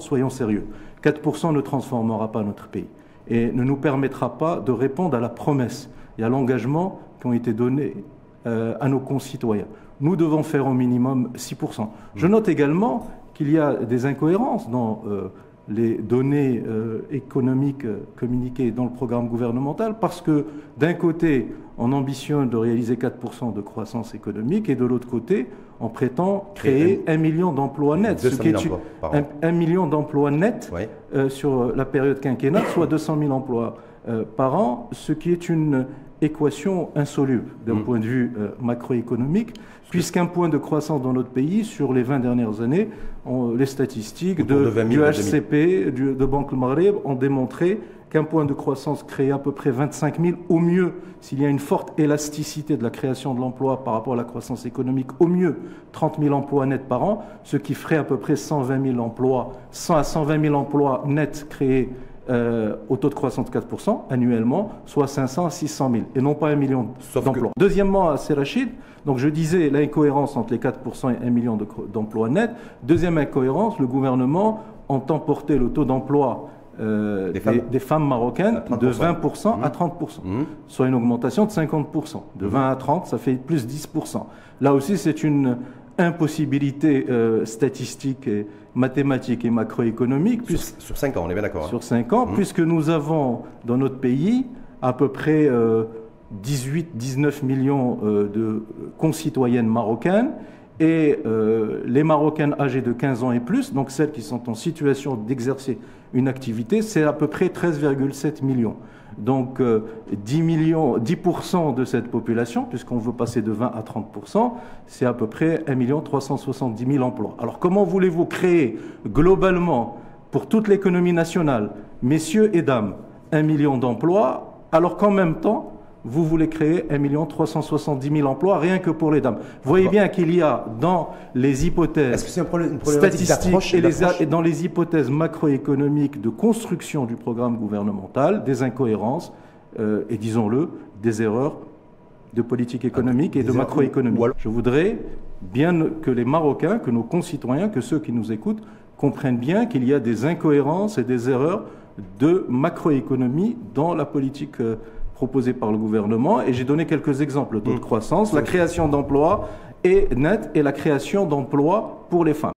soyons sérieux. 4% ne transformera pas notre pays et ne nous permettra pas de répondre à la promesse et à l'engagement qui ont été donnés à nos concitoyens. Nous devons faire au minimum 6%. Je note également qu'il y a des incohérences dans les données économiques communiquées dans le programme gouvernemental parce que d'un côté, on ambitionne de réaliser 4% de croissance économique et de l'autre côté, on prétend créer 1 million d'emplois nets, ce qui est 1 million d'emplois nets sur la période quinquennale, soit 200 000 emplois par an, ce qui est une équation insoluble d'un point de vue macroéconomique, puisqu'un point de croissance dans notre pays, sur les 20 dernières années, les statistiques du HCP, de Banque Maghreb ont démontré qu'un point de croissance crée à peu près 25 000, au mieux, s'il y a une forte élasticité de la création de l'emploi par rapport à la croissance économique, au mieux 30 000 emplois nets par an, ce qui ferait à peu près 120 000 emplois, 100 à 120 000 emplois nets créés au taux de croissance de 4% annuellement, soit 500 à 600 000, et non pas 1 million d'emplois. Deuxièmement, c'est Rachid, donc je disais l'incohérence entre les 4% et 1 million d'emplois nets. Deuxième incohérence, le gouvernement entend porter le taux d'emploi des femmes marocaines de 20% à 30%, soit une augmentation de 50%. De 20 à 30, ça fait plus 10%. Là aussi, c'est une impossibilité statistique, et mathématique et macroéconomique. Sur 5 ans, on est bien d'accord. Sur 5 ans, puisque nous avons dans notre pays à peu près 18-19 millions de concitoyennes marocaines et les Marocaines âgées de 15 ans et plus, donc celles qui sont en situation d'exercer une activité, c'est à peu près 13,7 millions. Donc 10% de cette population, puisqu'on veut passer de 20 à 30%, c'est à peu près 1 370 000 emplois. Alors comment voulez-vous créer globalement pour toute l'économie nationale, messieurs et dames, 1 million d'emplois, alors qu'en même temps, vous voulez créer 1 370 000 emplois rien que pour les dames. Vous voyez bien qu'il y a dans les hypothèses statistiques et dans les hypothèses macroéconomiques de construction du programme gouvernemental des incohérences et, disons-le, des erreurs de politique économique et de macroéconomie. Je voudrais bien que les Marocains, que nos concitoyens, que ceux qui nous écoutent comprennent bien qu'il y a des incohérences et des erreurs de macroéconomie dans la politique proposé par le gouvernement, et j'ai donné quelques exemples. Le taux de croissance, la création d'emplois est nette et la création d'emplois pour les femmes.